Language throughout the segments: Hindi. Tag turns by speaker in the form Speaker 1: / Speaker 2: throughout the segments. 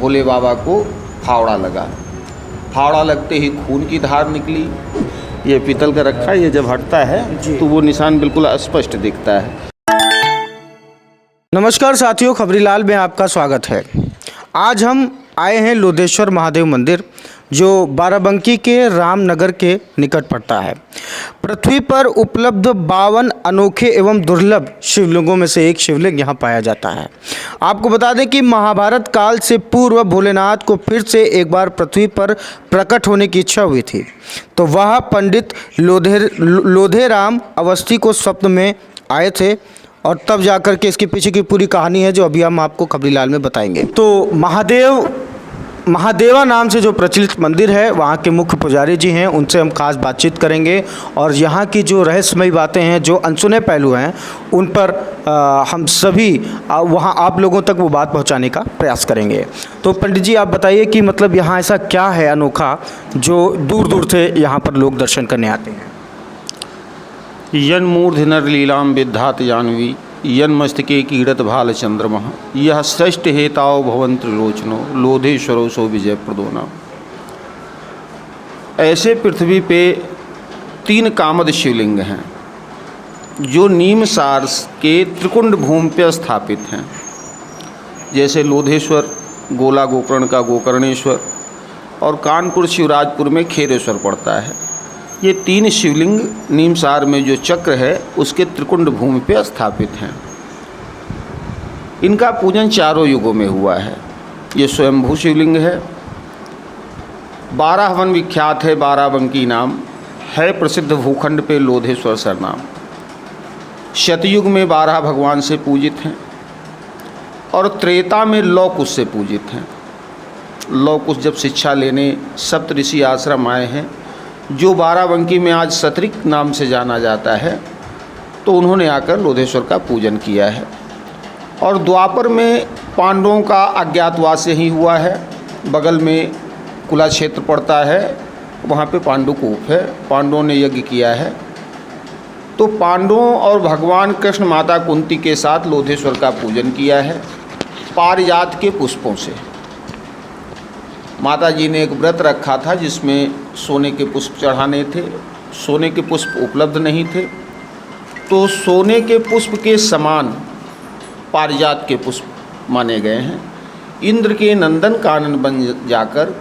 Speaker 1: भोले बाबा को फावड़ा लगा। फावड़ा लगते ही खून की धार निकली। ये पीतल का रखा है, ये जब हटता है तो वो निशान बिल्कुल स्पष्ट दिखता है।
Speaker 2: नमस्कार साथियों, खबरीलाल में आपका स्वागत है। आज हम आए हैं लोधेश्वर महादेव मंदिर, जो बाराबंकी के रामनगर के निकट पड़ता है। पृथ्वी पर उपलब्ध 52 अनोखे एवं दुर्लभ शिवलिंगों में से एक शिवलिंग यहाँ पाया जाता है। आपको बता दें कि महाभारत काल से पूर्व भोलेनाथ को फिर से एक बार पृथ्वी पर प्रकट होने की इच्छा हुई थी, तो वह पंडित लोधेराम अवस्थी को स्वप्न में आए थे और तब जाकर के इसके पीछे की पूरी कहानी है, जो अभी हम आपको खबरीलाल में बताएंगे। तो महादेवा नाम से जो प्रचलित मंदिर है, वहाँ के मुख्य पुजारी जी हैं, उनसे हम खास बातचीत करेंगे और यहाँ की जो रहस्यमयी बातें हैं, जो अनसुने पहलू हैं, उन पर हम सभी वहाँ आप लोगों तक वो बात पहुँचाने का प्रयास करेंगे। तो पंडित जी, आप बताइए कि मतलब यहाँ ऐसा क्या है अनोखा जो दूर दूर से यहाँ पर लोग दर्शन करने आते हैं।
Speaker 1: यन मूर्धनर लीलाम विद्धात जानवी यन मस्तके कीड़त भाल चंद्रमा यह श्रेष्ठ हेताओ भवन त्रिलोचनो लोधेश्वरो सो विजय प्रदोना। ऐसे पृथ्वी पे 3 कामद शिवलिंग हैं जो नीमसार के त्रिकुंड भूमि पे स्थापित हैं। जैसे लोधेश्वर गोला गोकर्ण का गोकर्णेश्वर और कानपुर शिवराजपुर में खेरेश्वर पड़ता है। ये 3 शिवलिंग नीमसार में जो चक्र है उसके त्रिकुंड भूमि पे स्थापित हैं। इनका पूजन चारों युगों में हुआ है। ये स्वयंभू शिवलिंग है। 12 वन विख्यात है, बाराबंकी नाम है प्रसिद्ध भूखंड पे लोधेश्वर सरनाम। शतयुग में 12 भगवान से पूजित हैं और त्रेता में लौ कुश से पूजित हैं। लौ कुश जब शिक्षा लेने सप्तऋषि आश्रम आए हैं, जो बाराबंकी में आज सतरिक नाम से जाना जाता है, तो उन्होंने आकर लोधेश्वर का पूजन किया है। और द्वापर में पांडवों का अज्ञातवास ही हुआ है। बगल में कुला क्षेत्र पड़ता है, वहाँ पे पांडुकूप है, पांडवों ने यज्ञ किया है। तो पांडवों और भगवान कृष्ण माता कुंती के साथ लोधेश्वर का पूजन किया है पारिजात के पुष्पों से। माता जी ने एक व्रत रखा था जिसमें सोने के पुष्प चढ़ाने थे। सोने के पुष्प उपलब्ध नहीं थे, तो सोने के पुष्प के समान पारिजात के पुष्प माने गए हैं। इंद्र के नंदन कानन बन जाकर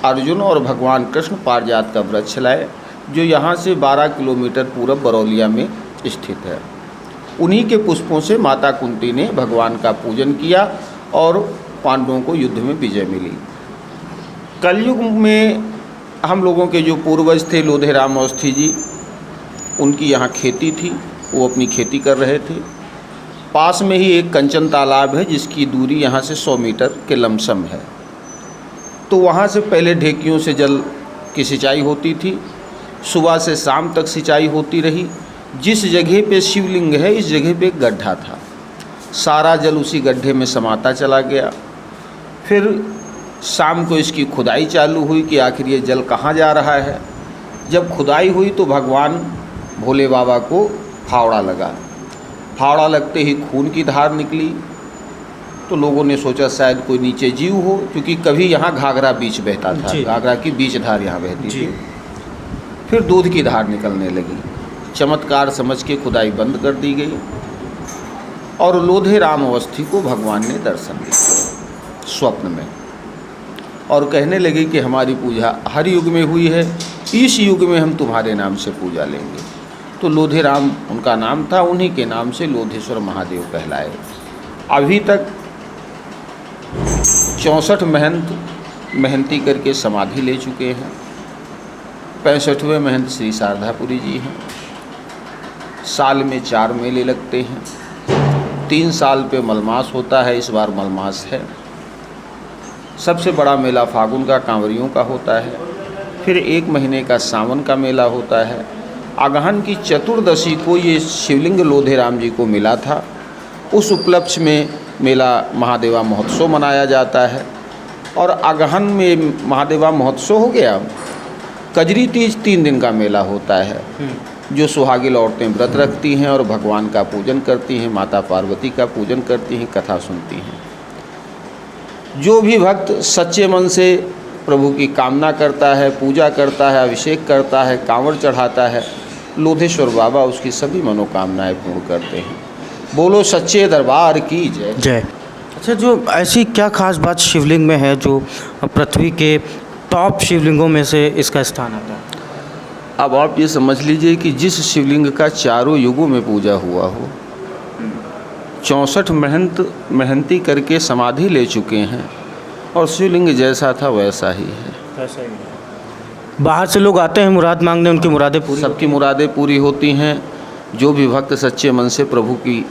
Speaker 1: अर्जुन और भगवान कृष्ण पारिजात का वृक्ष लाए, जो यहाँ से 12 किलोमीटर पूरब बरौलिया में स्थित है। उन्हीं के पुष्पों से माता कुंती ने भगवान का पूजन किया और पांडवों को युद्ध में विजय मिली। कलयुग में हम लोगों के जो पूर्वज थे लोधेराम अवस्थी जी, उनकी यहाँ खेती थी, वो अपनी खेती कर रहे थे। पास में ही एक कंचन तालाब है जिसकी दूरी यहाँ से 100 मीटर के लमसम है। तो वहाँ से पहले ढेकियों से जल की सिंचाई होती थी, सुबह से शाम तक सिंचाई होती रही। जिस जगह पे शिवलिंग है, इस जगह पे एक गड्ढा था, सारा जल उसी गड्ढे में समाता चला गया। फिर शाम को इसकी खुदाई चालू हुई कि आखिर ये जल कहाँ जा रहा है। जब खुदाई हुई तो भगवान भोले बाबा को फावड़ा लगा। फावड़ा लगते ही खून की धार निकली। तो लोगों ने सोचा शायद कोई नीचे जीव हो, क्योंकि कभी यहाँ घाघरा बीच बहता था, घाघरा की बीच धार यहाँ बहती थी। फिर दूध की धार निकलने लगी। चमत्कार समझ के खुदाई बंद कर दी गई और लोधेराम अवस्थी को भगवान ने दर्शन दिया स्वप्न में, और कहने लगे कि हमारी पूजा हर युग में हुई है, इस युग में हम तुम्हारे नाम से पूजा लेंगे। तो लोधेराम उनका नाम था, उन्हीं के नाम से लोधेश्वर महादेव कहलाए। अभी तक 64 महंती करके समाधि ले चुके हैं। 65वें महंत श्री शारदापुरी जी हैं। साल में 4 मेले लगते हैं। 3 साल पे मलमास होता है, इस बार मलमास है। सबसे बड़ा मेला फागुन का कांवरियों का होता है। फिर 1 महीने का सावन का मेला होता है। अगहन की चतुर्दशी को ये शिवलिंग लोधेराम जी को मिला था। उस उपलक्ष्य में मेला महादेवा महोत्सव मनाया जाता है। और अगहन में महादेवा महोत्सव हो गया। कजरी तीज 3 दिन का मेला होता है, जो सुहागिन औरतें व्रत रखती हैं और भगवान का पूजन करती हैं, माता पार्वती का पूजन करती हैं, कथा सुनती हैं। जो भी भक्त सच्चे मन से प्रभु की कामना करता है, पूजा करता है, अभिषेक करता है, कांवड़ चढ़ाता है, लोधेश्वर बाबा उसकी सभी मनोकामनाएं पूर्ण करते हैं। बोलो सच्चे दरबार की जय।
Speaker 2: जय। अच्छा, जो ऐसी क्या खास बात शिवलिंग में है जो पृथ्वी के टॉप शिवलिंगों में से इसका स्थान आता है?
Speaker 1: अब आप ये समझ लीजिए कि जिस शिवलिंग का चारों युगों में पूजा हुआ हो, 64 मेहनती करके समाधि ले चुके हैं और शिवलिंग जैसा था वैसा ही है।
Speaker 2: ऐसा ही है। बाहर से लोग आते हैं मुराद मांगने, उनकी मुरादें पूरी,
Speaker 1: सबकी मुरादें पूरी होती हैं। जो भी भक्त सच्चे मन से प्रभु की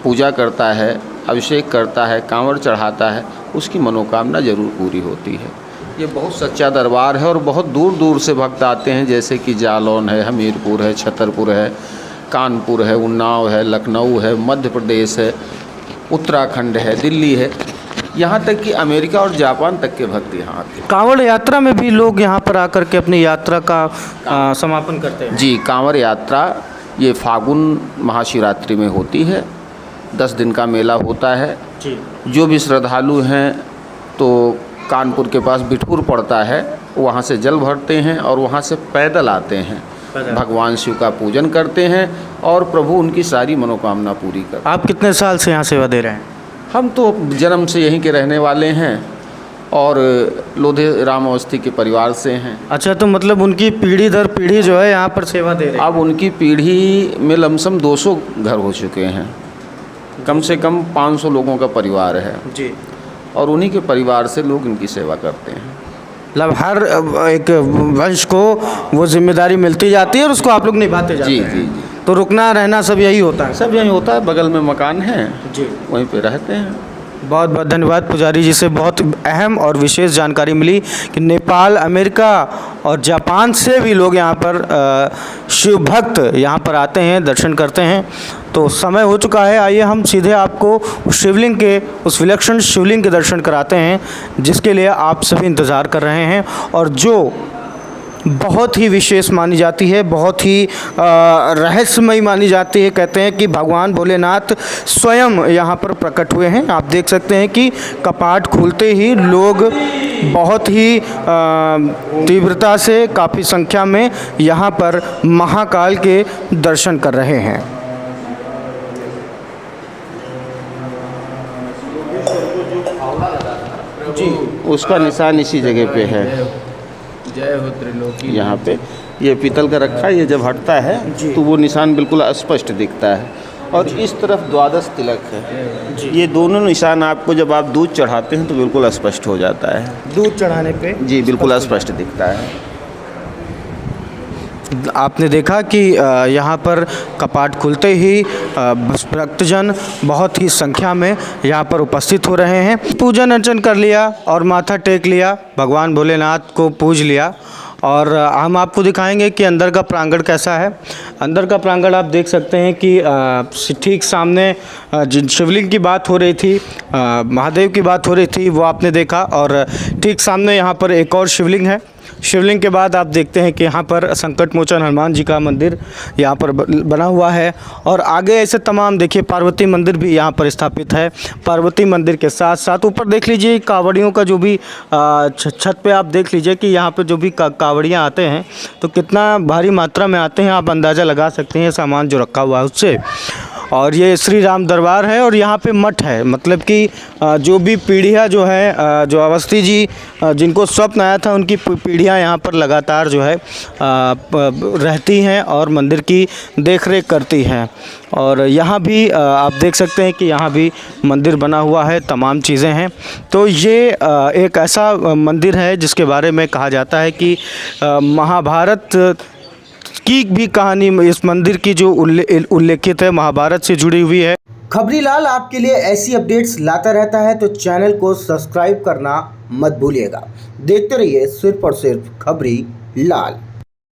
Speaker 1: पूजा करता है, अभिषेक करता है, कांवड़ चढ़ाता है, उसकी मनोकामना जरूर पूरी होती है। ये बहुत सच्चा दरबार है और बहुत दूर दूर से भक्त आते हैं, जैसे कि जालौन है, हमीरपुर है, छतरपुर है, कानपुर है, उन्नाव है, लखनऊ है, मध्य प्रदेश है, उत्तराखंड है, दिल्ली है, यहाँ तक कि अमेरिका और जापान तक के भक्त यहाँ आते हैं।
Speaker 2: कांवड़ यात्रा में भी लोग यहाँ पर आकर के अपनी यात्रा का समापन करते हैं।
Speaker 1: जी, कांवड़ यात्रा ये फागुन महाशिवरात्रि में होती है। 10 दिन का मेला होता है
Speaker 2: जी।
Speaker 1: जो भी श्रद्धालु हैं तो कानपुर के पास बिठूर पड़ता है, वहाँ से जल भरते हैं और वहाँ से पैदल आते हैं, भगवान शिव का पूजन करते हैं और प्रभु उनकी सारी मनोकामना पूरी करते हैं।
Speaker 2: आप कितने साल से यहाँ सेवा दे रहे हैं?
Speaker 1: हम तो जन्म से यहीं के रहने वाले हैं और लोधे राम अवस्थी के परिवार से हैं।
Speaker 2: अच्छा, तो मतलब उनकी पीढ़ी दर पीढ़ी जो है यहाँ पर सेवा दे रहे हैं।
Speaker 1: अब उनकी पीढ़ी में लमसम 200 घर हो चुके हैं, कम से कम 500 लोगों का परिवार है
Speaker 2: जी,
Speaker 1: और उन्हीं के परिवार से लोग इनकी सेवा करते हैं।
Speaker 2: मतलब हर एक वंश को वो जिम्मेदारी मिलती जाती है और उसको आप लोग निभाते जाते हैं।
Speaker 1: जी जी जी,
Speaker 2: तो रुकना रहना सब यही होता है?
Speaker 1: सब यहीं होता है, बगल में मकान है
Speaker 2: जी,
Speaker 1: वहीं पे रहते हैं।
Speaker 2: बहुत बहुत धन्यवाद पुजारी जी से, बहुत अहम और विशेष जानकारी मिली कि नेपाल, अमेरिका और जापान से भी लोग यहाँ पर शिव भक्त यहाँ पर आते हैं, दर्शन करते हैं। तो समय हो चुका है, आइए हम सीधे आपको उस शिवलिंग के, उस विलक्षण शिवलिंग के दर्शन कराते हैं जिसके लिए आप सभी इंतज़ार कर रहे हैं और जो बहुत ही विशेष मानी जाती है, बहुत ही रहस्यमयी मानी जाती है। कहते हैं कि भगवान भोलेनाथ स्वयं यहाँ पर प्रकट हुए हैं। आप देख सकते हैं कि कपाट खुलते ही लोग बहुत ही तीव्रता से, काफ़ी संख्या में यहाँ पर महाकाल के दर्शन कर रहे हैं।
Speaker 1: जी, उसका निशान इसी जगह पे है।
Speaker 3: जय हो त्रिलोकी।
Speaker 1: यहाँ पे ये पीतल का रखा है, ये जब हटता है तो वो निशान बिल्कुल स्पष्ट दिखता है। और इस तरफ 12 तिलक है। ये दोनों निशान आपको जब आप दूध चढ़ाते हैं तो बिल्कुल स्पष्ट हो जाता है।
Speaker 2: दूध चढ़ाने पे
Speaker 1: जी बिल्कुल स्पष्ट दिखता है।
Speaker 2: आपने देखा कि यहाँ पर कपाट खुलते ही भक्तजन बहुत ही संख्या में यहाँ पर उपस्थित हो रहे हैं। पूजन अर्चन कर लिया और माथा टेक लिया, भगवान भोलेनाथ को पूज लिया और हम आपको दिखाएंगे कि अंदर का प्रांगण कैसा है। अंदर का प्रांगण आप देख सकते हैं कि ठीक सामने जिन शिवलिंग की बात हो रही थी, महादेव की बात हो रही थी, वो आपने देखा और ठीक सामने यहाँ पर एक और शिवलिंग है। शिवलिंग के बाद आप देखते हैं कि यहाँ पर संकट मोचन हनुमान जी का मंदिर यहाँ पर बना हुआ है और आगे ऐसे तमाम देखिए पार्वती मंदिर भी यहाँ पर स्थापित है। पार्वती मंदिर के साथ साथ ऊपर देख लीजिए कावड़ियों का जो भी छत पे आप देख लीजिए कि यहाँ पर जो भी कावड़ियाँ आते हैं तो कितना भारी मात्रा में आते हैं, आप अंदाज़ा लगा सकते हैं सामान जो रखा हुआ है उससे। और ये श्री राम दरबार है और यहाँ पे मठ है, मतलब कि जो भी पीढ़ियाँ जो है, जो अवस्थी जी जिनको स्वप्न आया था उनकी पीढ़ियाँ यहाँ पर लगातार जो है रहती हैं और मंदिर की देखरेख करती हैं। और यहाँ भी आप देख सकते हैं कि यहाँ भी मंदिर बना हुआ है, तमाम चीज़ें हैं। तो ये एक ऐसा मंदिर है जिसके बारे में कहा जाता है कि महाभारत की भी कहानी इस मंदिर की जो उल्लेखित है महाभारत से जुड़ी हुई है। खबरी लाल आपके लिए ऐसी अपडेट्स लाता रहता है, तो चैनल को सब्सक्राइब करना मत भूलिएगा। देखते रहिए सिर्फ और सिर्फ खबरी लाल।